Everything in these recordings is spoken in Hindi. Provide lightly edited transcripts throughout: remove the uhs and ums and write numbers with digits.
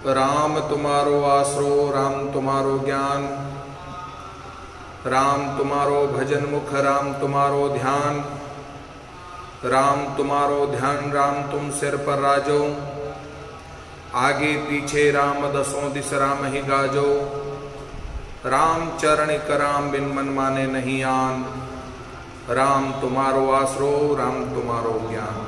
राम तुम्हारो आसरो, राम तुम्हारो ज्ञान, राम तुम्हारो भजन मुख, राम तुम्हारो ध्यान, राम तुम्हारो ध्यान, राम तुम सिर पर राजो, आगे पीछे राम दसों दिस राम ही गाजो, राम चरण कराम बिन मन माने नहीं आन, राम तुम्हारो आसरो, राम तुम्हारो ज्ञान।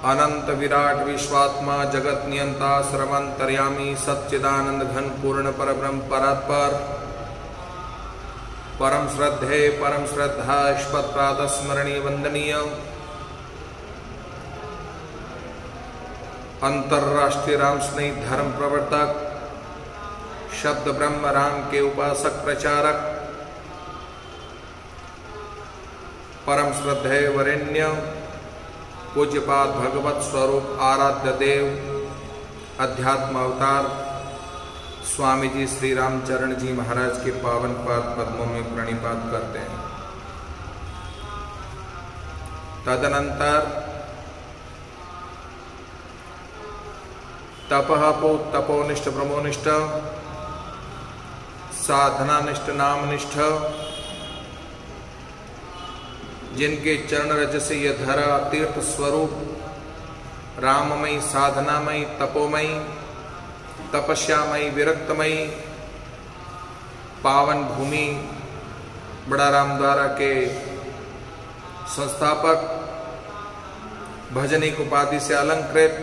अनंत विराट विश्वात्मा जगत नियंता सर्वंतर्यामी सच्चिदानंद घन पूर्ण परब्रह्म परात्पर परम श्रद्धे परम श्रद्धा स्पत प्रातः स्मरणीय वंदनीय अंतरराष्ट्रीय राम स्नेही धर्म प्रवर्तक शब्द ब्रह्म राम के उपासक प्रचारक परम श्रद्धेय वरेण्य पूज्यपाद भगवत स्वरूप आराध्य देव अध्यात्म अवतार स्वामी जी श्री रामचरण जी महाराज के पावन पाद पद्मों में प्रणिपात करते हैं। तदनंतर तपोनिष्ठ ब्रह्मोनिष्ठ साधनानिष्ठ नामनिष्ठ जिनके चरण रज से यह धरा तीर्थ स्वरूप राममयी साधनामयी तपोमयी तपस्यामयी विरक्तमयी पावन भूमि बड़ा राम द्वारा के संस्थापक भजनिक उपाधि से अलंकृत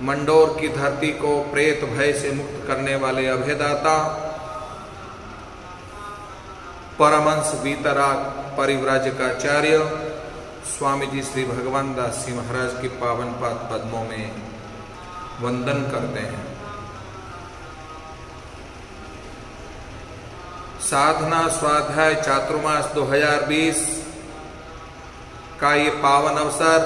मंडोर की धरती को प्रेत भय से मुक्त करने वाले अभयदाता परमहंस वीतराग परिव्राजकाचार्य स्वामी जी श्री भगवान दास जी महाराज के पावन पाद पद्मों में वंदन करते हैं। साधना स्वाध्याय चातुर्मास 2020 का ये पावन अवसर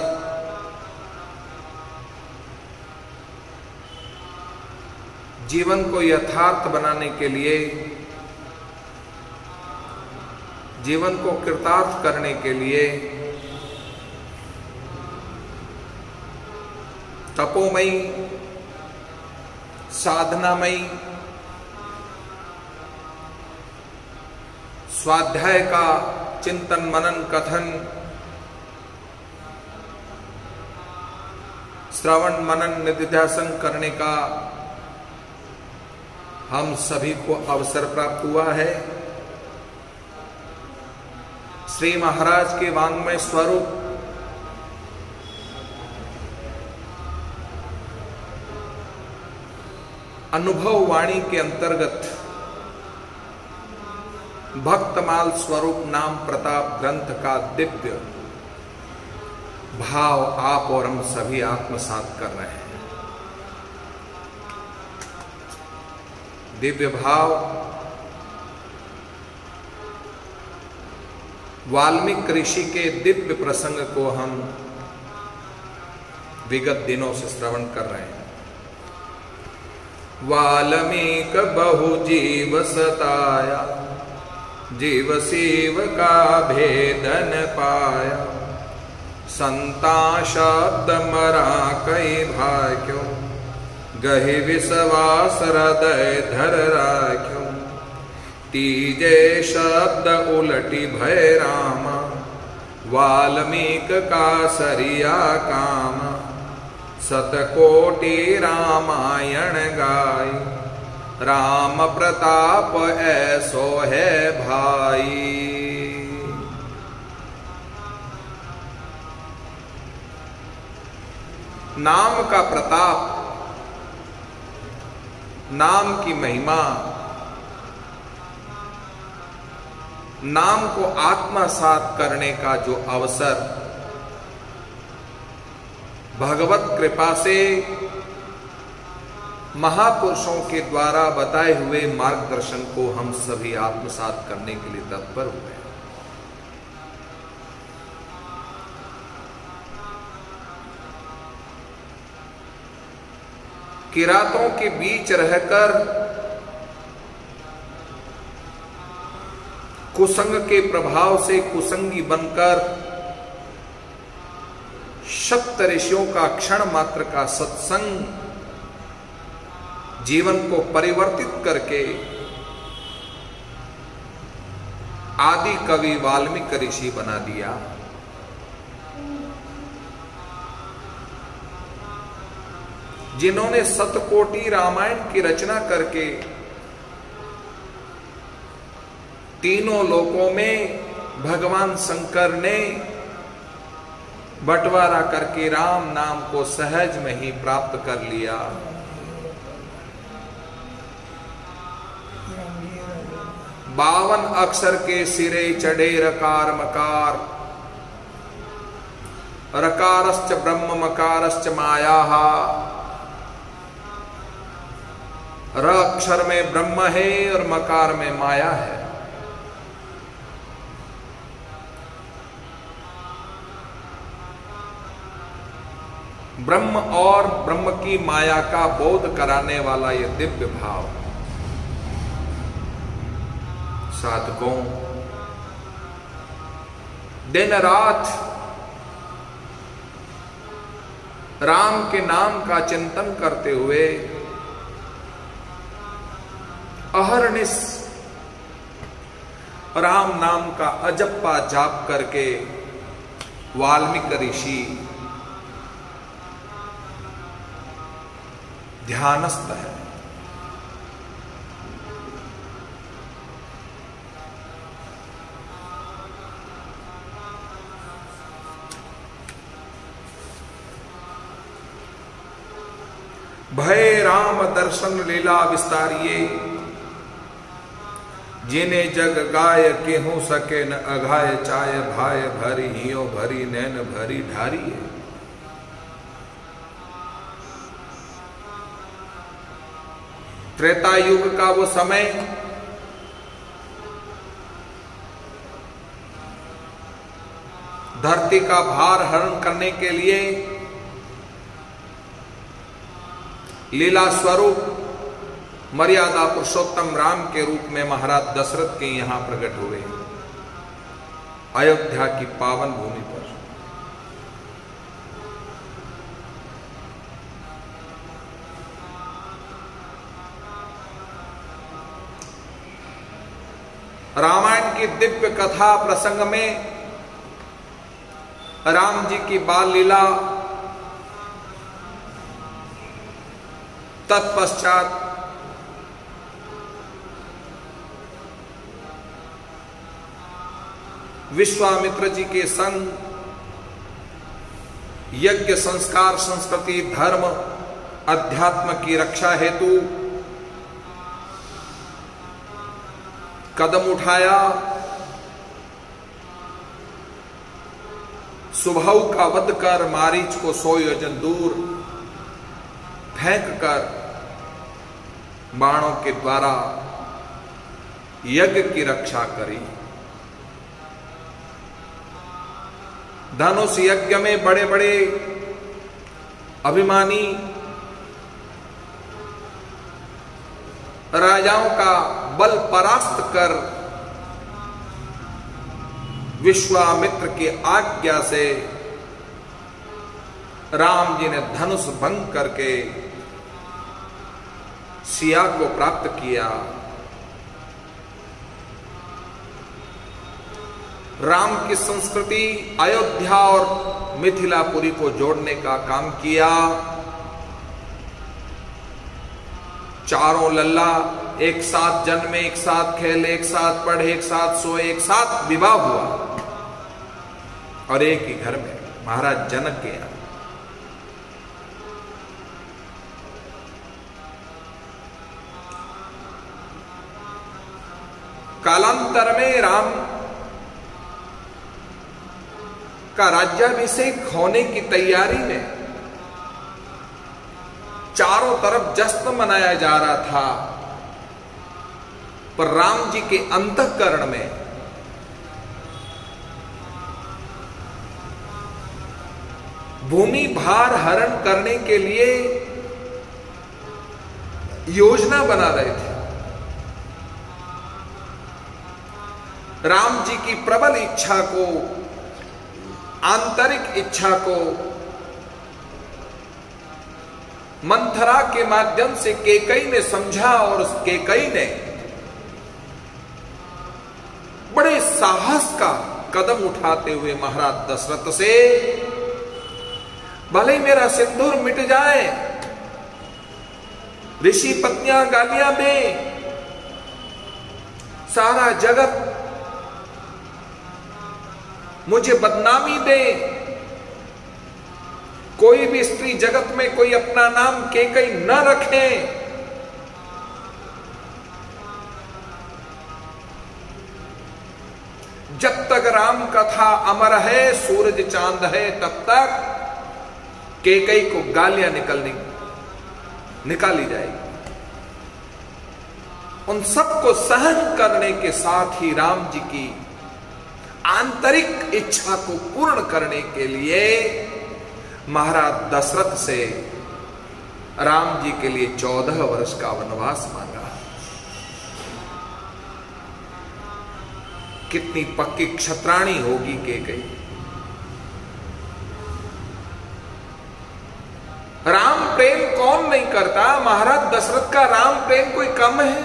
जीवन को यथार्थ बनाने के लिए, जीवन को कृतार्थ करने के लिए तपोमयी साधनामयी स्वाध्याय का चिंतन मनन कथन श्रवण मनन निधिध्यासन करने का हम सभी को अवसर प्राप्त हुआ है। श्री महाराज के वांग्मय स्वरूप अनुभव वाणी के अंतर्गत भक्तमाल स्वरूप नाम प्रताप ग्रंथ का दिव्य भाव आप और हम सभी आत्मसात कर रहे हैं। दिव्य भाव वाल्मीकि ऋषि के दिव्य प्रसंग को हम विगत दिनों से श्रवण कर रहे हैं। वाल्मीकि बहु जीव सताया, जीव शिव का भेदन पाया, संता शब्द मरा कई भाग्यों, गहि विश्वास हृदय धर राख्यो, तीजे शब्द उलटी भय रामा, वाल्मीकि का सरिया काम, सतकोटि रामायण गाय, राम प्रताप ऐसो है भाई। नाम का प्रताप, नाम की महिमा, नाम को आत्मसात करने का जो अवसर भगवत कृपा से महापुरुषों के द्वारा बताए हुए मार्गदर्शन को हम सभी आत्मसात करने के लिए तत्पर हुए हैं। किरातों के बीच रहकर कुसंग के प्रभाव से कुसंगी बनकर सप्त ऋषियों का क्षण मात्र का सत्संग जीवन को परिवर्तित करके आदि कवि वाल्मीकि ऋषि बना दिया। जिन्होंने सतकोटि रामायण की रचना करके तीनों लोकों में भगवान शंकर ने बंटवारा करके राम नाम को सहज में ही प्राप्त कर लिया। बावन अक्षर के सिरे चढ़े रकार मकार, रकारश्च ब्रह्म मकारश्च माया। र अक्षर में ब्रह्म है और मकार में माया है। ब्रह्म और ब्रह्म की माया का बोध कराने वाला यह दिव्य भाव साधकों दिन रात राम के नाम का चिंतन करते हुए अहर्निश राम नाम का अजप्पा जाप करके वाल्मीकि ऋषि ध्यानस्थ है। भय राम दर्शन लीला विस्तारिये, जिने जग गाय केहू सके न अघाय चाय भाय भरी हियो भरी नैन भरी ढारिये। त्रेता युग का वो समय धरती का भार हरण करने के लिए लीला स्वरूप मर्यादा पुरुषोत्तम राम के रूप में महाराज दशरथ के यहां प्रकट हुए अयोध्या की पावन भूमि पर। रामायण की दिव्य कथा प्रसंग में राम जी की बाल लीला, तत्पश्चात विश्वामित्र जी के संग यज्ञ संस्कार संस्कृति धर्म अध्यात्म की रक्षा हेतु कदम उठाया, सुबहु का वध कर मारीच को 100 योजन दूर फेंक कर बाणों के द्वारा यज्ञ की रक्षा करी। धनुष यज्ञ में बड़े बड़े अभिमानी राजाओं का बल परास्त कर विश्वामित्र की आज्ञा से राम जी ने धनुष भंग करके सिया को प्राप्त किया। राम की संस्कृति अयोध्या और मिथिलापुरी को जोड़ने का काम किया। चारों लल्ला एक साथ जन्मे, एक साथ खेले, एक साथ पढ़े, एक साथ सोए, एक साथ विवाह हुआ और एक ही घर में महाराज जनक के यहां। कालांतर में राम का राज्याभिषेक होने की तैयारी में चारों तरफ जश्न मनाया जा रहा था, पर राम जी के अंतःकरण में भूमि भार हरण करने के लिए योजना बना रहे थे। राम जी की प्रबल इच्छा को, आंतरिक इच्छा को मंथरा के माध्यम से कैकेयी ने समझा और उस कैकेयी ने बड़े साहस का कदम उठाते हुए महाराज दशरथ से, भले ही मेरा सिंदूर मिट जाए, ऋषि पत्नियां गालियां दें, सारा जगत मुझे बदनामी दे, कोई भी स्त्री जगत में कोई अपना नाम कैकेयी न रखे, जब तक राम कथा अमर है, सूरज चांद है, तब तक कैकेयी को गालियां निकाली जाएगी। उन सबको सहन करने के साथ ही राम जी की आंतरिक इच्छा को पूर्ण करने के लिए महाराज दशरथ से राम जी के लिए 14 वर्ष का वनवास मांगा। कितनी पक्की क्षत्राणी होगी कैकेयी। राम प्रेम कौन नहीं करता? महाराज दशरथ का राम प्रेम कोई कम है?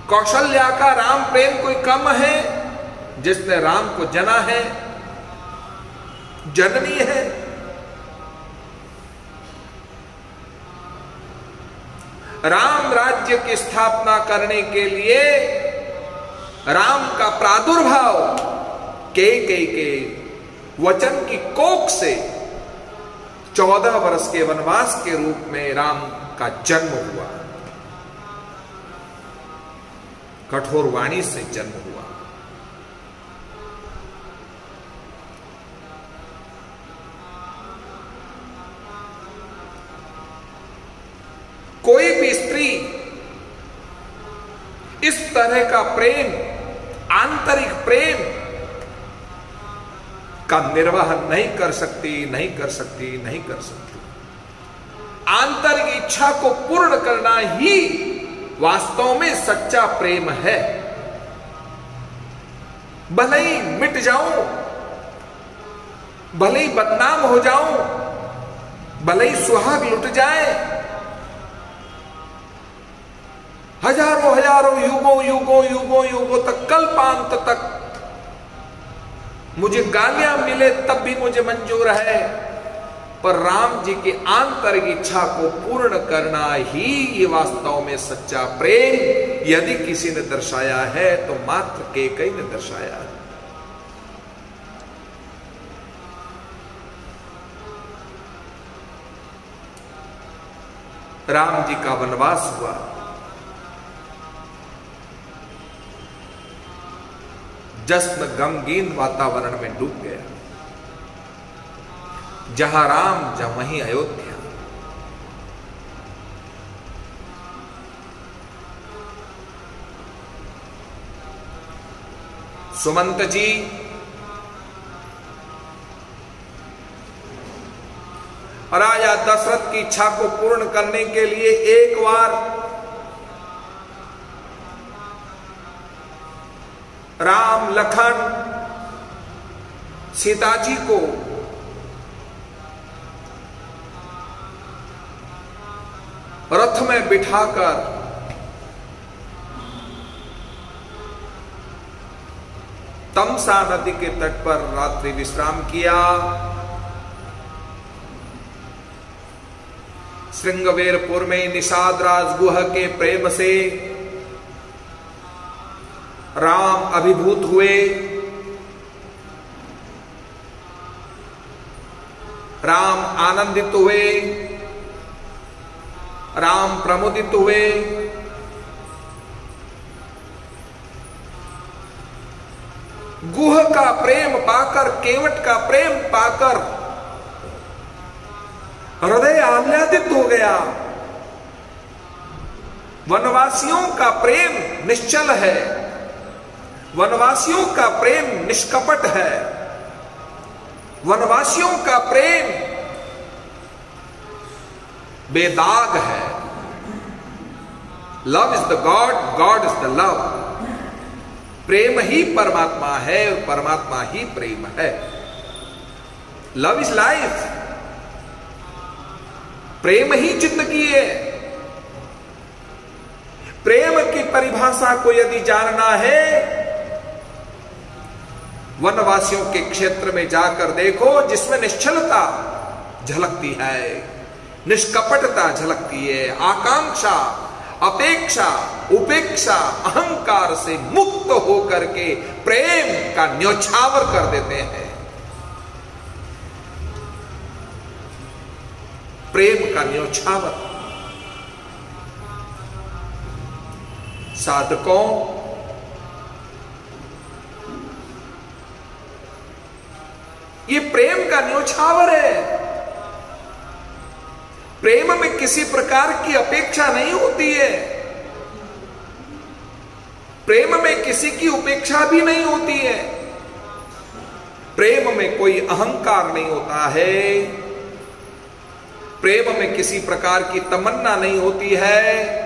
कौशल्या का राम प्रेम कोई कम है? जिसने राम को जना है, जननी है। राम राज्य की स्थापना करने के लिए राम का प्रादुर्भाव कैकेयी के वचन की कोख से 14 वर्ष के वनवास के रूप में राम का जन्म हुआ, कठोर वाणी से जन्म हुआ। कोई भी स्त्री इस तरह का प्रेम, आंतरिक प्रेम का निर्वाह नहीं कर सकती, नहीं कर सकती, नहीं कर सकती। आंतरिक इच्छा को पूर्ण करना ही वास्तव में सच्चा प्रेम है। भले ही मिट जाऊं, भले ही बदनाम हो जाऊं, भले ही सुहाग लुट जाए, हजारों हजारों युगों युगों युगों युगों तक, कल्पांत तक मुझे गालियां मिले तब भी मुझे मंजूर है, पर राम जी की आंतरिक इच्छा को पूर्ण करना ही ये वास्तव में सच्चा प्रेम यदि किसी ने दर्शाया है तो मात्र कैकेयी ने दर्शाया है। राम जी का वनवास हुआ, जश्न गमगीन वातावरण में डूब गया। जहां राम जहां वहीं अयोध्या। सुमंत जी राजा दशरथ की इच्छा को पूर्ण करने के लिए एक बार राम लखन सीता जी को रथ में बिठाकर तमसा नदी के तट पर रात्रि विश्राम किया। श्रृंगवेरपुर में निषाद राजगुह के प्रेम से राम अभिभूत हुए, राम आनंदित हुए, राम प्रमुदित हुए। गुह का प्रेम पाकर, केवट का प्रेम पाकर हृदय आह्लादित हो गया। वनवासियों का प्रेम निश्चल है, वनवासियों का प्रेम निष्कपट है, वनवासियों का प्रेम बेदाग है। Love is the God, God is the love. प्रेम ही परमात्मा है और परमात्मा ही प्रेम है। Love is life. प्रेम ही जिंदगी है। प्रेम की परिभाषा को यदि जानना है, वनवासियों के क्षेत्र में जाकर देखो, जिसमें निश्चलता झलकती है, निष्कपटता झलकती है, आकांक्षा, अपेक्षा, उपेक्षा, अहंकार से मुक्त होकर के प्रेम का न्योछावर कर देते हैं। प्रेम का न्योछावर। साधकों, ये प्रेम का न्योछावर है। प्रेम में किसी प्रकार की अपेक्षा नहीं होती है, प्रेम में किसी की उपेक्षा भी नहीं होती है, प्रेम में कोई अहंकार नहीं होता है, प्रेम में किसी प्रकार की तमन्ना नहीं होती है।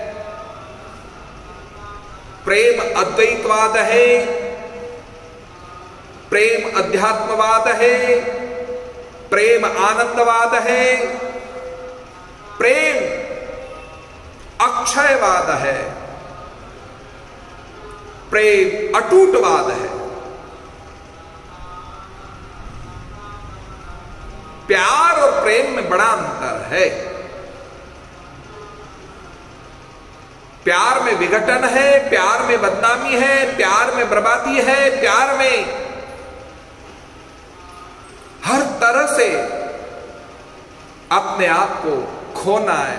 प्रेम अद्वैतवाद है, प्रेम अध्यात्मवाद है, प्रेम आनंदवाद है, प्रेम अक्षयवाद है, प्रेम अटूटवाद है। प्यार और प्रेम में बड़ा अंतर है। प्यार में विघटन है, प्यार में बदनामी है, प्यार में बर्बादी है, प्यार में हर तरह से अपने आप को खोना है,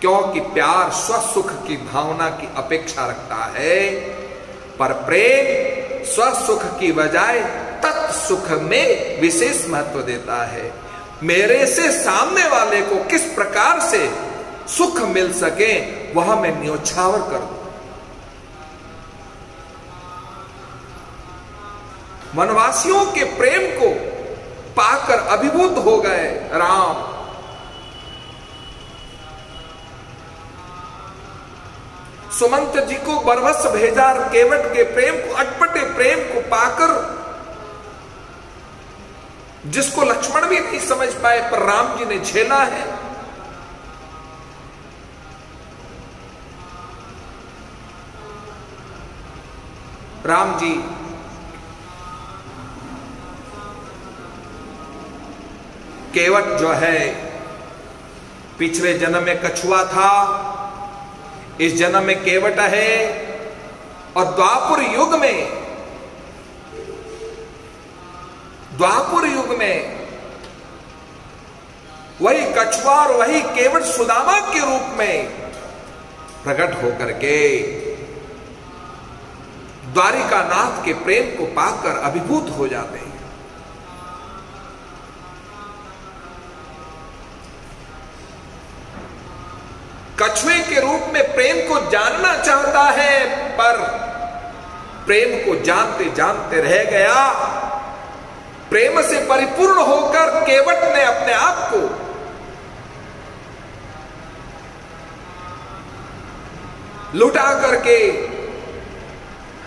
क्योंकि प्यार स्वसुख की भावना की अपेक्षा रखता है, पर प्रेम स्वसुख की बजाय तत्सुख में विशेष महत्व देता है। मेरे से सामने वाले को किस प्रकार से सुख मिल सके वह मैं न्योछावर कर दूं। वनवासियों के प्रेम को पाकर अभिभूत हो गए राम। सुमंत जी को बरवस भेजा केवट के प्रेम को, अटपटे प्रेम को पाकर, जिसको लक्ष्मण भी नहीं समझ पाए पर राम जी ने झेला है। राम जी केवट जो है पिछले जन्म में कछुआ था, इस जन्म में केवट है, और द्वापर युग में वही कछुआ और वही केवट सुदामा के रूप में प्रकट होकर के द्वारिका नाथ के प्रेम को पाकर अभिभूत हो जाते हैं। कछुए के रूप में प्रेम को जानना चाहता है, पर प्रेम को जानते जानते रह गया। प्रेम से परिपूर्ण होकर केवट ने अपने आप को लुटा करके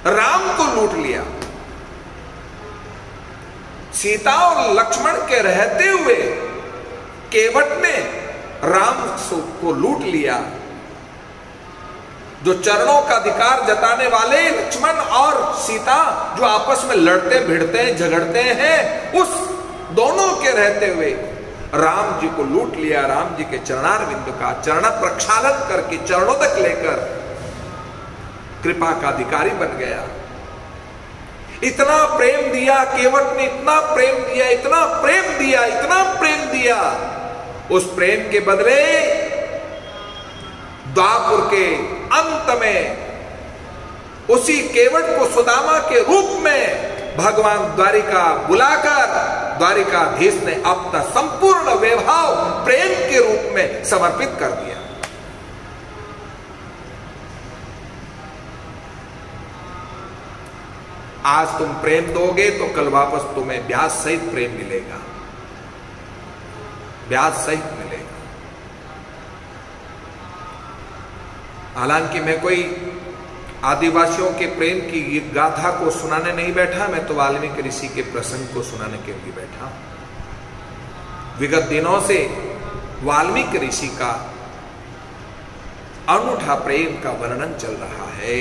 राम को लूट लिया। सीता और लक्ष्मण के रहते हुए केवट ने राम को लूट लिया। जो चरणों का अधिकार जताने वाले लक्ष्मण और सीता जो आपस में लड़ते भिड़ते हैं, झगड़ते हैं, उस दोनों के रहते हुए राम जी को लूट लिया। राम जी के चरणारविंद का चरण प्रक्षालन करके चरणों तक लेकर कृपा का अधिकारी बन गया। इतना प्रेम दिया केवट ने, इतना प्रेम दिया, इतना प्रेम दिया, इतना प्रेम दिया। उस प्रेम के बदले द्वापर के अंत में उसी केवट को सुदामा के रूप में भगवान द्वारिका बुलाकर द्वारिकाधीश ने अपना संपूर्ण वैभव प्रेम के रूप में समर्पित कर दिया। आज तुम प्रेम दोगे तो कल वापस तुम्हें ब्याज सहित प्रेम मिलेगा, ब्याज सहित मिलेगा। हालांकि मैं कोई आदिवासियों के प्रेम की गाथा को सुनाने नहीं बैठा, मैं तो वाल्मीकि ऋषि के प्रसंग को सुनाने के लिए बैठा। विगत दिनों से वाल्मीकि ऋषि का अनूठा प्रेम का वर्णन चल रहा है।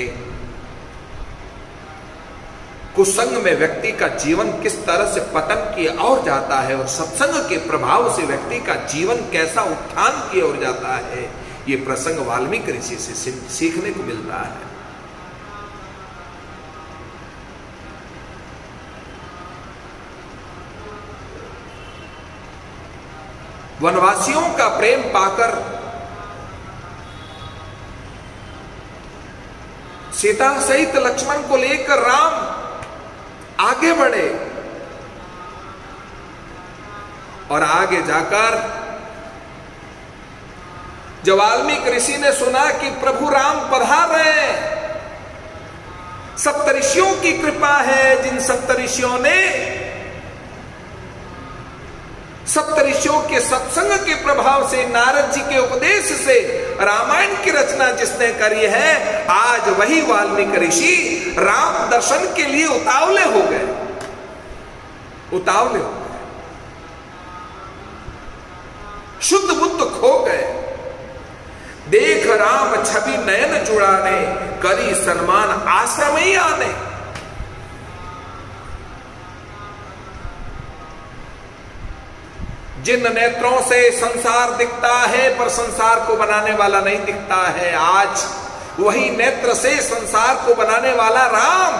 कुसंग में व्यक्ति का जीवन किस तरह से पतन की ओर जाता है और सत्संग के प्रभाव से व्यक्ति का जीवन कैसा उत्थान की ओर जाता है, ये प्रसंग वाल्मीकि ऋषि से सीखने को मिल रहा है। वनवासियों का प्रेम पाकर सीता सहित लक्ष्मण को लेकर राम आगे बढ़े और आगे जाकर जब वाल्मीकि ऋषि ने सुना कि प्रभु राम पधार रहे हैं, सप्तऋषियों की कृपा है, जिन सप्तऋषियों ने सप्तऋषियों के सत्संग के प्रभाव से, नारद जी के उपदेश से रामायण की रचना जिसने करी है, आज वही वाल्मीकि ऋषि राम दर्शन के लिए उतावले हो गए। शुद्ध बुद्ध खो गए। देख राम छवि नयन जुड़ाने, करी सन्मान आश्रम ही आने। जिन नेत्रों से संसार दिखता है पर संसार को बनाने वाला नहीं दिखता है, आज वही नेत्र से संसार को बनाने वाला राम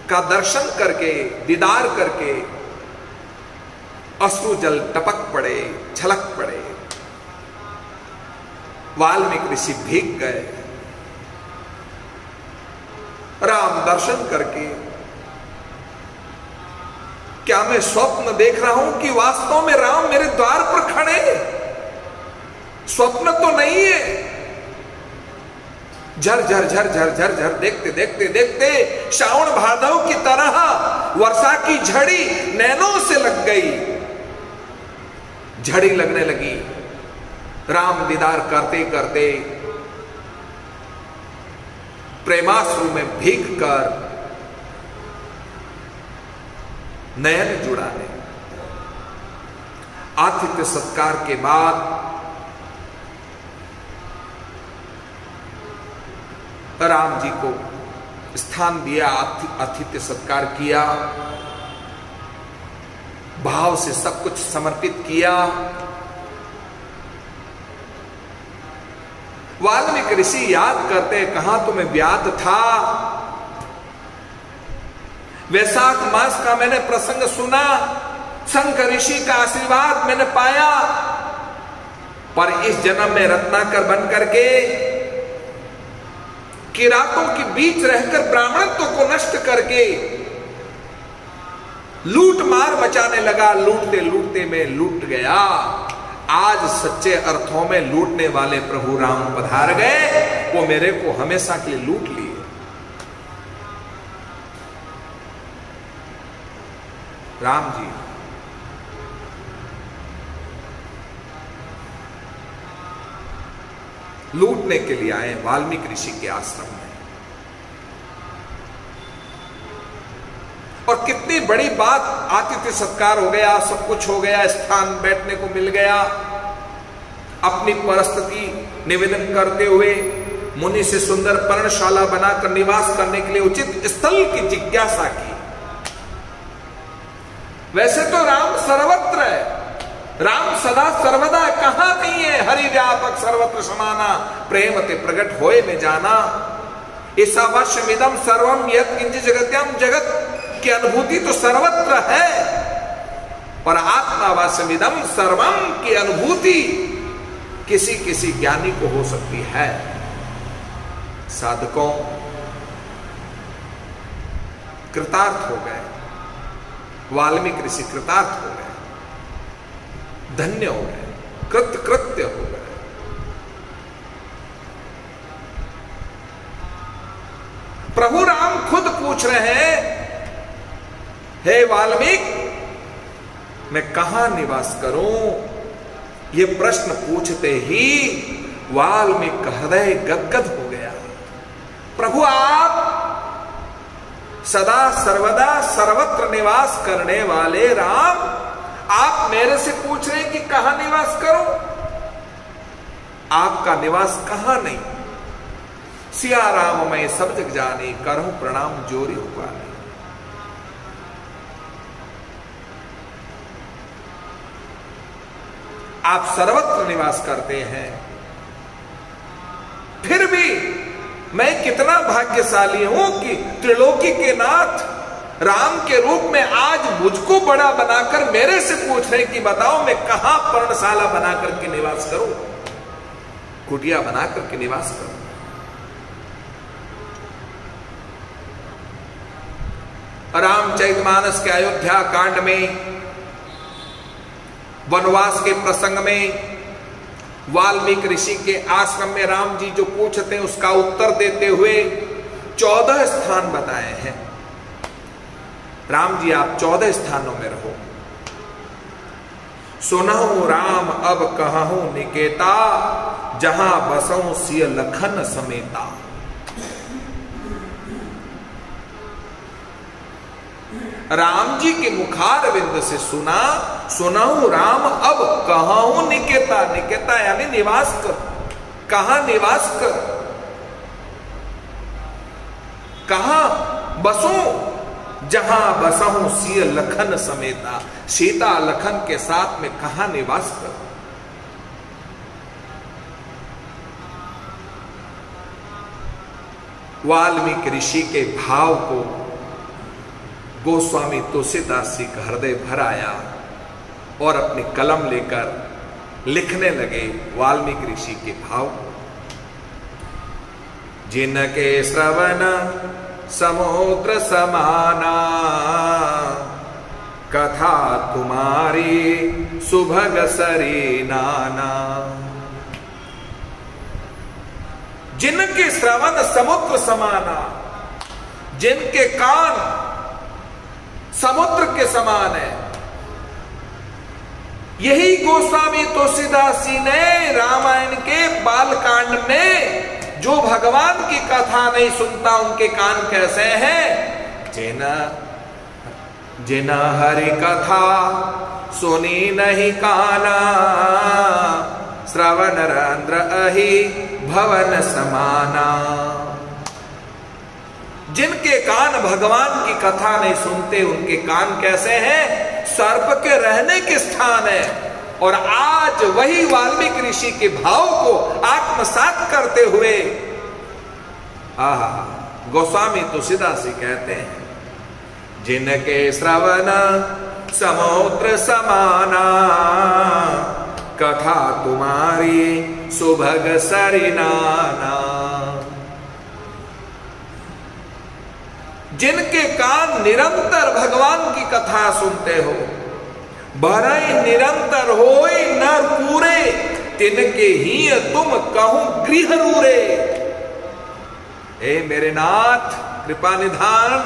का दर्शन करके, दीदार करके अश्रु जल टपक पड़े, छलक पड़े। वाल्मीकि ऋषि भीग गए राम दर्शन करके। क्या मैं स्वप्न देख रहा हूं कि वास्तव में राम मेरे द्वार पर खड़े? स्वप्न तो नहीं है। झर झर झर झर झर झर देखते देखते देखते श्रावण भादव की तरह वर्षा की झड़ी नैनों से लग गई, झड़ी लगने लगी। राम दीदार करते करते प्रेमाश्रु में भीग कर नयन जुड़ाने। आतिथ्य सत्कार के बाद राम जी को स्थान दिया, आतिथ्य सत्कार किया, भाव से सब कुछ समर्पित किया। वाल्मीकि ऋषि याद करते, कहां तुम्हें व्याध था। वैशाख मास का मैंने प्रसंग सुना, शंख ऋषि का आशीर्वाद मैंने पाया, पर इस जन्म में रत्नाकर बन करके किरातों के बीच रहकर ब्राह्मणत्व को नष्ट करके लूट मार मचाने लगा। लूटते लूटते मैं लूट गया। आज सच्चे अर्थों में लूटने वाले प्रभु राम पधार गए, वो मेरे को हमेशा के लिए लूट लिए। राम जी लूटने के लिए आए वाल्मीकि ऋषि के आश्रम में। और कितनी बड़ी बात, आतिथ्य सत्कार हो गया, सब कुछ हो गया, स्थान बैठने को मिल गया। अपनी परिस्थिति निवेदन करते हुए मुनि से सुंदर पर्णशाला बनाकर निवास करने के लिए उचित स्थल की जिज्ञासा की। वैसे तो राम सर्वत्र है, राम सदा सर्वदा, कहां नहीं है। हरि व्यापक सर्वत्र समाना, प्रेम ते प्रकट होए में जाना। ईशावास्यमिदं सर्वम यत् किंचित् जगत्याम, जगत की अनुभूति तो सर्वत्र है, पर आत्मावास्यमिदं सर्वम की अनुभूति किसी किसी ज्ञानी को हो सकती है। साधकों कृतार्थ हो गए, वाल्मीकि ऋषि कृतार्थ हो गए, धन्य हो गए, कृत्य हो गए। प्रभु राम खुद पूछ रहे हैं, हे वाल्मीकि मैं कहां निवास करूं? ये प्रश्न पूछते ही वाल्मीकि का हृदय गदगद हो गया। प्रभु आप सदा सर्वदा सर्वत्र निवास करने वाले राम, आप मेरे से पूछ रहे हैं कि कहां निवास करो, आपका निवास कहां नहीं। सिया राम मैं सब जग जाने, करहूं प्रणाम जोरी उपाने। आप सर्वत्र निवास करते हैं, फिर भी मैं कितना भाग्यशाली हूं कि त्रिलोकी के नाथ राम के रूप में आज मुझको बड़ा बनाकर मेरे से पूछ रहे कि बताओ मैं कहां पर्णशाला बनाकर के निवास करूं, कुटिया बनाकर के निवास करूं। रामचरितमानस के अयोध्या कांड में वनवास के प्रसंग में वाल्मीकि ऋषि के आश्रम में राम जी जो पूछते हैं उसका उत्तर देते हुए 14 स्थान बताए हैं। राम जी आप 14 स्थानों में रहो। सुनहु राम अब कहूं निकेता, जहां बसऊं सिय लखन समेता। राम जी के मुखार बिंद से सुना, सुनहु राम अब कहूं निकेता। निकेता यानी निवास कर, कहां निवास कर, कहां बसूं, जहां बसहूं सिय लखन समेता। सीता लखन के साथ में कहां निवास कर। वाल्मीकि ऋषि के भाव को गोस्वामी तुलसीदास जी का हृदय भर आया और अपनी कलम लेकर लिखने लगे वाल्मीकि ऋषि के भाव को। जिनके श्रवण समुद्र समाना, कथा तुम्हारी सुभग सरी नाना। जिनके श्रवण समुद्र समाना, जिनके कान समुद्र के समान है। यही गोस्वामी तुलसीदास जी ने रामायण के बालकांड में जो भगवान की कथा नहीं सुनता उनके कान कैसे हैं। जिन हरि कथा सुनी नहीं काना, श्रवण रंध्र अहि भवन समाना। जिनके कान भगवान की कथा नहीं सुनते उनके कान कैसे हैं, सर्प के रहने के स्थान है। और आज वही वाल्मीकि ऋषि के भाव को आत्मसात करते हुए गोस्वामी तुलसीदास जी कहते हैं, जिनके श्रवण समुद्र समाना, कथा तुम्हारी सुभग सरिनाना। जिनके कान निरंतर भगवान की कथा सुनते हो, भरई निरंतर होई नर पूरे, तिनके ही तुम कहूं गृह रूरे। ए मेरे नाथ कृपा निधान,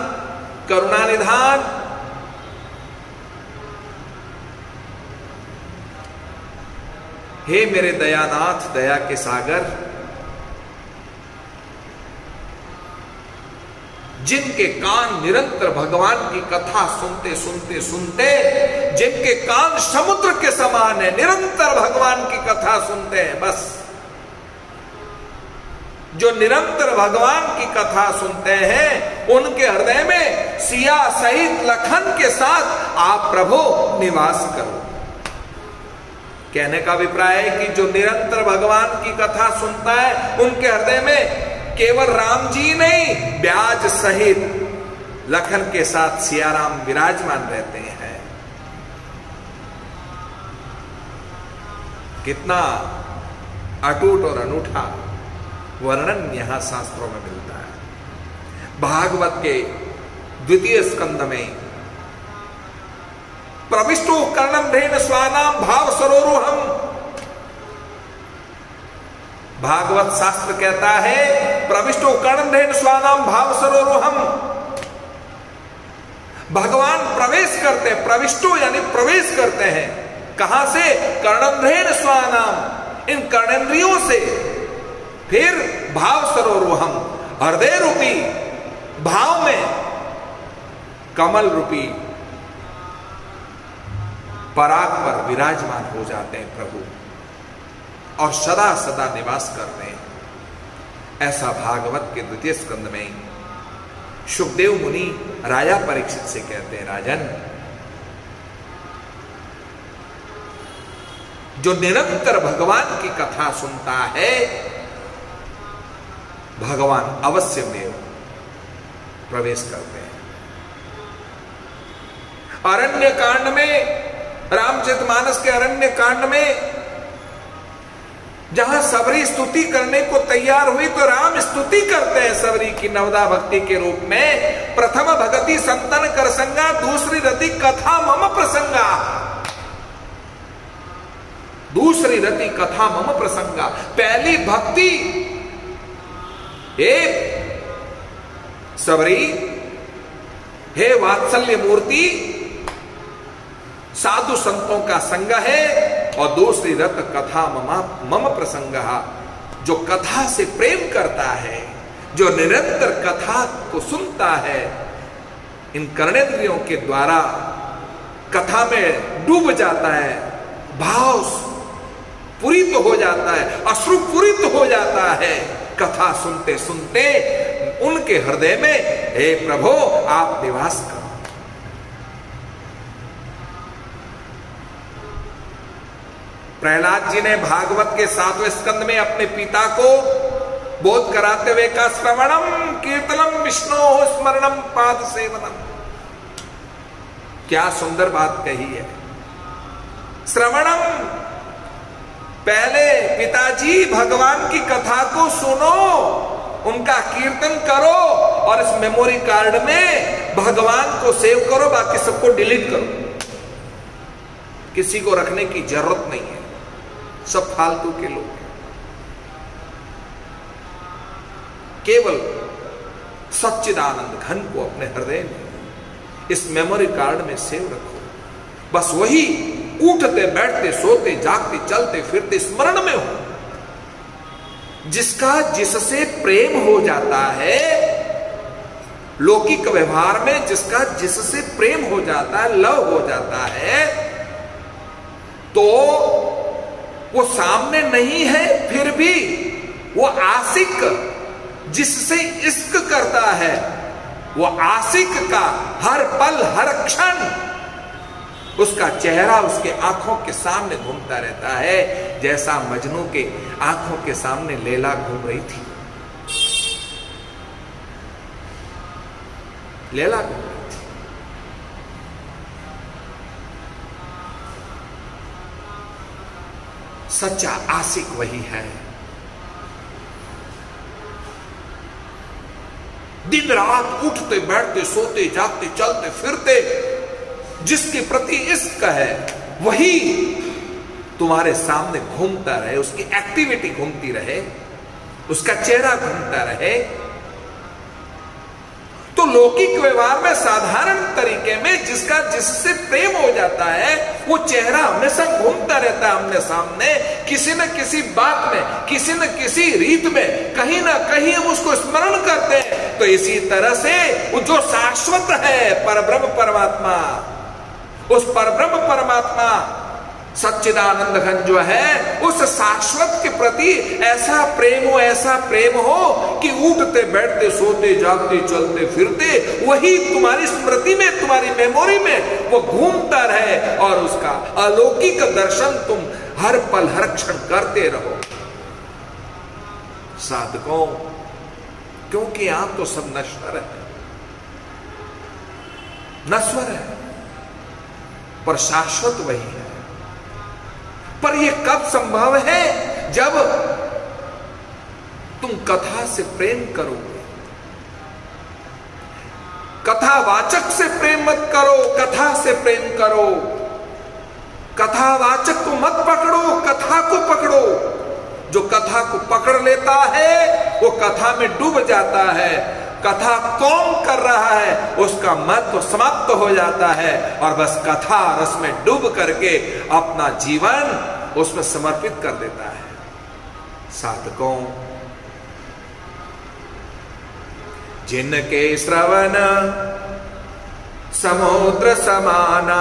करुणा निधान, हे मेरे दयानाथ दया के सागर, जिनके कान निरंतर भगवान की कथा सुनते सुनते सुनते, जिनके कान समुद्र के समान है, निरंतर भगवान की कथा सुनते हैं। बस जो निरंतर भगवान की कथा सुनते हैं उनके हृदय में सिया सहित लखन के साथ आप प्रभु निवास करो। कहने का अभिप्राय है कि जो निरंतर भगवान की कथा सुनता है उनके हृदय में केवल राम जी नहीं, ब्याज सहित लखन के साथ सियाराम विराजमान रहते हैं। कितना अटूट और अनूठा वर्णन यहां शास्त्रों में मिलता है। भागवत के द्वितीय स्कंद में प्रविष्टो कर्णम्भेन स्वानाम भाव सरोरुहम, भागवत शास्त्र कहता है प्रविष्टो कर्णम्भेन स्वानाम भाव सरोरुहम, भगवान प्रवेश करते हैं, प्रविष्टो यानी प्रवेश करते हैं। कहां से? कर्णम्भेन स्वानाम, इन कर्णेंद्रियों से। फिर भाव सरोरुहम, हृदय रूपी भाव में कमल रूपी पराग पर विराजमान हो जाते हैं प्रभु और सदा सदा निवास करते हैं। ऐसा भागवत के द्वितीय स्कंद में सुखदेव मुनि राजा परीक्षित से कहते हैं, राजन, जो निरंतर भगवान की कथा सुनता है भगवान अवश्य में प्रवेश करते हैं। अरण्य कांड में, रामचरितमानस के अरण्य कांड में जहां सबरी स्तुति करने को तैयार हुई तो राम स्तुति करते हैं सबरी की नवदा भक्ति के रूप में। प्रथम भगति संतन कर संगा, दूसरी रति कथा मम प्रसंगा। दूसरी रति कथा मम प्रसंगा। पहली भक्ति एक सबरी, हे वात्सल्य मूर्ति, साधु संतों का संग है, और दूसरी रत कथा मम प्रसंग, जो कथा से प्रेम करता है, जो निरंतर कथा को सुनता है, इन कर्णेंद्रियों के द्वारा कथा में डूब जाता है, भाव पूरित हो जाता है, अश्रु पूरित हो जाता है। कथा सुनते सुनते उनके हृदय में हे प्रभु आप निवास करो। प्रहलाद जी ने भागवत के 7वें स्कंद में अपने पिता को बोध कराते हुए कहा, श्रवणम कीर्तनम विष्णु स्मरणम पाद सेवनम। क्या सुंदर बात कही है। श्रवणम, पहले पिताजी भगवान की कथा को सुनो, उनका कीर्तन करो और इस मेमोरी कार्ड में भगवान को सेव करो, बाकी सबको डिलीट करो। किसी को रखने की जरूरत नहीं है, सब फालतू के लोग हैं। केवल सच्चिदानंद घन को अपने हृदय में इस मेमोरी कार्ड में सेव रखो। बस वही उठते बैठते सोते जागते चलते फिरते स्मरण में हो। जिसका जिससे प्रेम हो जाता है, लौकिक व्यवहार में जिसका जिससे प्रेम हो जाता है, लव हो जाता है, तो वो सामने नहीं है फिर भी वो आशिक जिससे इश्क करता है, वो आशिक का हर पल हर क्षण उसका चेहरा उसके आंखों के सामने घूमता रहता है, जैसा मजनू के आंखों के सामने लैला घूम रही थी। लैला घूम रही थी। सच्चा आशिक वही है। दिन रात उठते बैठते सोते जागते चलते फिरते जिसके प्रति इश्क है, वही तुम्हारे सामने घूमता रहे, उसकी एक्टिविटी घूमती रहे, उसका चेहरा घूमता रहे। तो लौकिक व्यवहार में साधारण तरीके में जिसका जिससे प्रेम हो जाता है, वो चेहरा हमेशा घूमता रहता है हमने सामने, किसी न किसी बात में, किसी न किसी रीत में, कहीं ना कहीं हम उसको स्मरण करते हैं। तो इसी तरह से वो जो शाश्वत है परब्रह्म परमात्मा, उस परब्रह्म परमात्मा सच्चिदानंद घन जो है, उस शाश्वत के प्रति ऐसा प्रेम हो कि उठते बैठते सोते जागते चलते फिरते वही तुम्हारी स्मृति में, तुम्हारी मेमोरी में वो घूमता रहे और उसका अलौकिक दर्शन तुम हर पल हर क्षण करते रहो। साधकों, क्योंकि आप तो सब नश्वर है, नश्वर है, पर शाश्वत वही है। पर यह कब संभव है? जब तुम कथा से प्रेम करोगे। कथावाचक से प्रेम मत करो, कथा से प्रेम करो। कथावाचक को मत पकड़ो, कथा को पकड़ो। जो कथा को पकड़ लेता है वो कथा में डूब जाता है। कथा कौन कर रहा है उसका महत्व समाप्त हो जाता है और बस कथा रस में डूब करके अपना जीवन उसमें समर्पित कर देता है। साधकों, जिनके श्रवण समुद्र समाना,